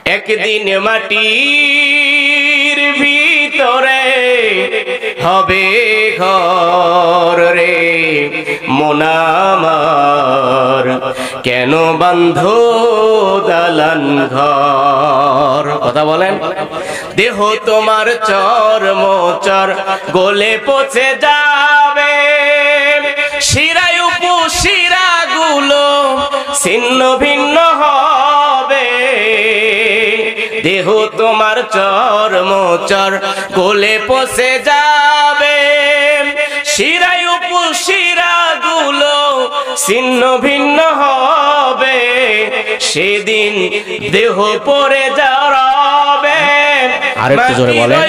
একদিন মাটির ভিতরে হবে ঘর রে মন আমার, কেন বাঁধো দালান ঘর। কথা বলেন। দেহ তোমার চর্মচর গলে পচে যাবে, শিরায় উপশিরা গুলো ছিন্ন ভিন্ন হবে। দেহ তোমার চর্মচর গলে পচে যাবে, শিরায় উপশিরা গুলো ছিন্ন ভিন্ন হবে। সেদিন দেহ পড়ে জড়াবে, আরেকটু জোরে বলেন।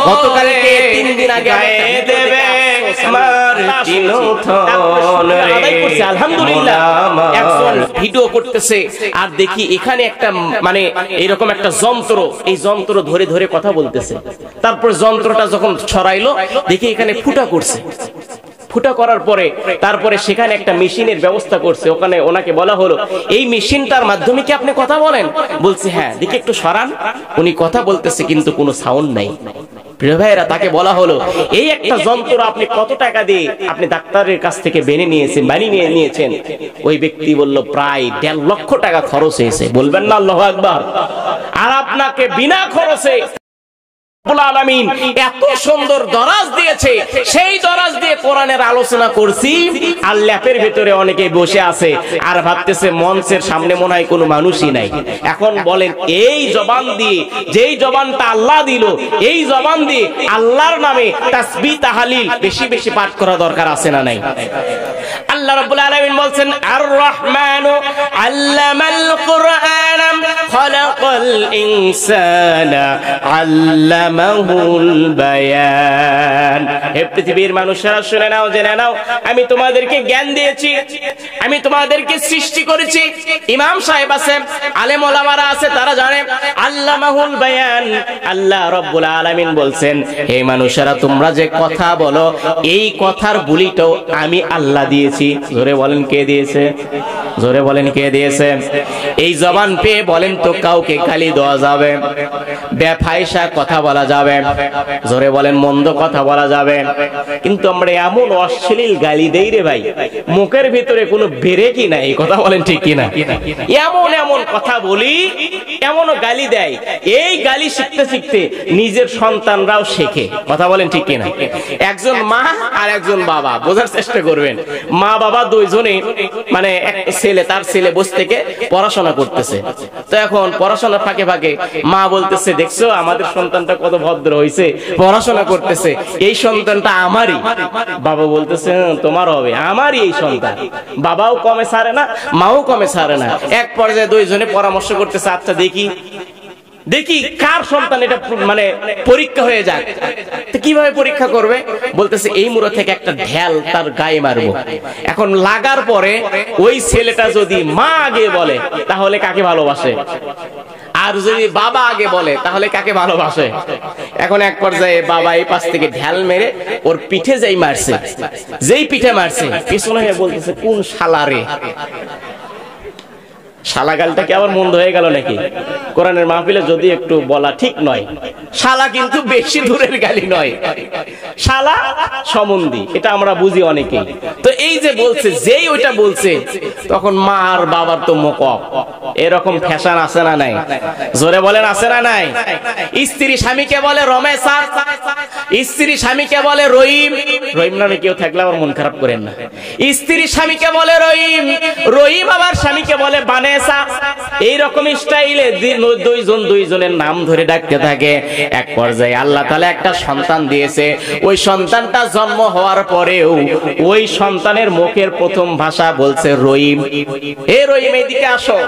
গতকালকে 3 দিন আগে দেবে আলহামদুলিল্লাহ একজন ভিডিও করতেছে, আর দেখি এখানে একটা মানে এরকম একটা যন্ত্র, এই যন্ত্র ধরে ধরে কথা বলতেছে। তারপর যন্ত্রটা যখন ছড়াইলো দেখি এখানে ফুটা করছে। ফুটা করার পরে তারপরে সেখানে একটা মেশিনের ব্যবস্থা করছে। ওখানে ওনাকে বলা হলো, এই মেশিনটার মাধ্যমে কি আপনি কথা বলেন? বলছে হ্যাঁ। দেখি একটু সরান। উনি কথা বলতেছে কিন্তু কোনো সাউন্ড নাই। প্রিয় ভাইরা, তাকে বলা হলো এই একটা যন্ত্র আপনি কত টাকা দিয়ে আপনি ডাক্তারের কাছ থেকে বানিয়ে নিয়েছেন? ওই ব্যক্তি বলল প্রায় 1.5 লক্ষ টাকা খরচ হয়েছে। বলবেন না আল্লাহু আকবার? আর আপনাকে বিনা খরচে আলামিন এত সুন্দর দরাজ দিয়েছে, সেই দরাজ দিয়ে কোরআনের আলোচনা করছি। আর ল্যাপের ভিতরে অনেকে বসে আছে আর ভাবতেছে মঞ্চের সামনে মনে হয় কোনো মানুষই নাই। এখন বলেন, এই জবান দিয়ে, যেই জবানটা আল্লাহ দিল, এই জবান দিয়ে আল্লাহর নামে তাসবিহ তাহলিল বেশি বেশি পাঠ করা দরকার আছে না নাই? আল্লাহ রাব্বুল আলামিন বলছেন, আর রহমানু আল্লামাল কুরআন খালাকাল ইনসানা আল্লামাহুল বায়ান। হে পৃথিবীর মানুষেরা শুনে নাও, জেনে নাও, আমি তোমাদেরকে জ্ঞান দিয়েছি, আমি তোমাদেরকে সৃষ্টি করেছি। ইমাম সাহেব আছে, আলেম ওলামারা আছে, তারা জানে আল্লামাহুল বায়ান। আল্লাহ রাব্বুল আলামিন বলছেন, হে মানুষেরা তোমরা যে কথা বলো, এই কথার বুলিটাও আমি আল্লাহ দিয়েছি। জোরে বলেন কে দিয়েছে? জোরে বলেন কে দিয়েছে? এই জবান পেয়ে বলেন তো কাউকে গালি দেওয়া যাবে, বেফায়সা কথা বলা যাবে, জোরে বলেন মন্দ কথা বলা যাবে। কিন্তু আমরা এমন অশ্লীল গালি দেই রে ভাই, মুখের ভিতরে কোনো ব্রেকই নাই। কথা বলেন ঠিক কিনা? এমন এমন কথা বলি, এমনও গালি দেয়। এই গালি শিখতে শিখতে নিজের সন্তানরাও শেখে। কথা বলেন ঠিক কিনা? একজন মা আর একজন বাবা, বোঝার চেষ্টা করবেন। মা বাবা দুইজনে মানে এক ছেলে, তার ছেলে বসে থেকে পড়াশোনা করতেছে। তো এখন পড়াশোনার ফাঁকে ফাঁকে মা বলতেছে, দেখছো আমাদের সন্তানটা কত ভদ্র হয়েছে, পড়াশোনা করতেছে, এই সন্তানটা আমারই। বাবা বলতেছে তোমার হবে, আমারই এই সন্তান। বাবাও কমে ছাড়ে না, মাও কমে ছাড়ে না। এক পর্যায়ে দুইজনে পরামর্শ করতেছে, আচ্ছা দেখি কার সন্তান এটা মানে পরীক্ষা হয়ে যাক। তো কিভাবে পরীক্ষা করবে? বলতেছে এই মুড়ো থেকে একটা ঢেল তার গায়ে মারবো। এখন লাগার পরে ওই ছেলেটা যদি মা আগে বলে তাহলে কাকে ভালোবাসে, আর যদি বাবা আগে বলে তাহলে কাকে ভালোবাসে? এখন এক পর্যায়ে বাবা এই পাশ থেকে ঢেল মেরে ওর পিঠে যেই মারছে, যেই পিঠে মারছে, পিছনে বলতেছে কোন শালারে। শালা গালটা কি আবার মন্দ হয়ে গেল নাকি? কোরআনের মাহফিলে যদি একটু বলা ঠিক নয়, শালা কিন্তু বেশি দূরের গালি নয়, শালা সম্বন্ধী, এটা আমরা বুঝি অনেকেই। তো এই যে বলছে, যেই ওইটা বলছে, তখন মা আর বাবার তো মুখ অফ। এরকম ফ্যাশন আছে না নাই? জোরে বলেন আছে না নাই? স্ত্রী স্বামীকে বলে রমেশা, স্ত্রী স্বামীকে বলে রহিম। রহিম নামে কেউ থাকলে আবার মন খারাপ করেন না। স্ত্রী স্বামীকে বলে রহিম, রহিম আবার স্বামীকে বলে বানে। এইরকম স্টাইলে দুইজনের নাম ধরে ডাকতে থাকে। এক পর্যায়ে আল্লাহ তাআলা একটা সন্তান দিয়েছে। ওই সন্তানটা জন্ম হওয়ার পরেও ওই সন্তানের মুখের প্রথম ভাষা বলছে রহিম। হে রহিম এইদিকে আসো।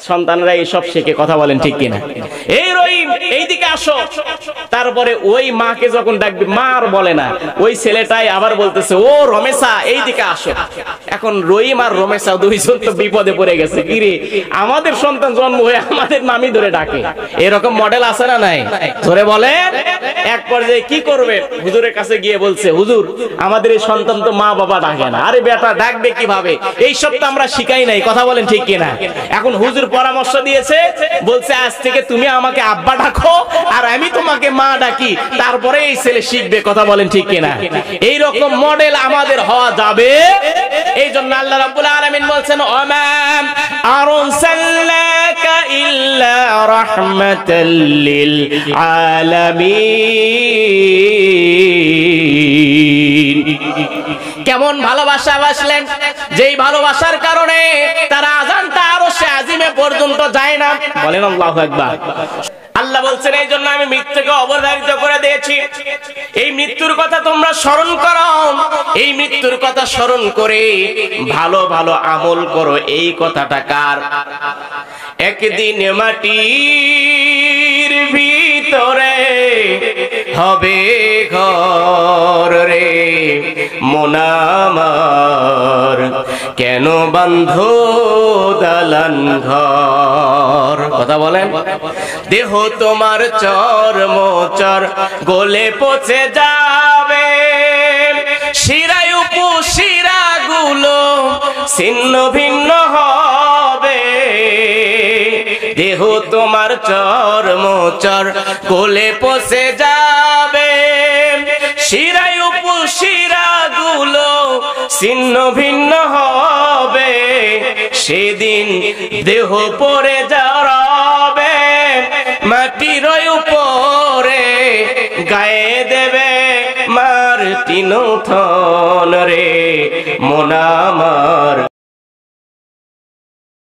সন্তানরা এইসব শিখে। কথা বলেন ঠিক কিনা? এই রহিম এইদিকে আসো। তারপরে ওই মাকে যখন ডাকবে, মা আর বলে না, ওই ছেলেটাই আবার বলতেছে ও রমেশা এইদিকে আসো। এখন রহিম আর রমেশা দুইজন তো বিপদে পড়ে গেছে। কি রে, আমাদের সন্তান জন্ম হয়ে আমাদের নামই ধরে ডাকে। এরকম মডেল আছে না নাই? ধরে বলে। এক পর্যায়ে কি করবে? হুজুরের কাছে গিয়ে বলছে, হুজুর আমাদের এই সন্তান তো মা বাবা ডাকে না। আরে বেটা ডাকবে কিভাবে? এইসব তো আমরা শিখাই নাই। কথা বলেন ঠিক কিনা? এখন হুজুর পরামর্শ দিয়েছে, বলছে আজ থেকে তুমি আমাকে আব্বা ডাকো আর আমি তোমাকে মা ডাকি, তারপরে এই ছেলে শিখবে। কথা বলেন ঠিক কিনা? এই রকম মডেল আমাদের হওয়া যাবে। এই জন্য আল্লাহ রাব্বুল আলামিন বলছেন, ওমা আরসালনাকা ইল্লা রাহমাতাল লিল আলামিন। কেমন ভালোবাসা বাসলেন, যেই ভালোবাসার কারণে তারা আযানটা আরশে আজিমে পর্যন্ত যায় না। বলেন আল্লাহু আকবার। আল্লাহ বলছেন, এই জন্য আমি মৃত্যুকে অবধারিত করে দিয়েছি। এই মৃত্যুর কথা তোমরা স্মরণ করো, এই মৃত্যুর কথা স্মরণ করে ভালো ভালো আমল করো। এই কথাটা কার? একদিন মাটির ভিতরে হবে ঘর রে মন আমার, কেন বাঁধো দালান ঘর। কথা বলেন। দেহ তোমার চর্মচর গলে পচে যাবে, শিরায় উপশিরা গুলো ছিন্ন ভিন্ন হবে। দেহ তোমার চর্মচর গলে পচে যাবে, শিরায় উপশিরা গুলো ছিন্ন ভিন্ন হবে। সেদিন দেহ পড়ে যাবে মাটির উপরে, গায়ে দেবে মার তিন থন রে মন আমার।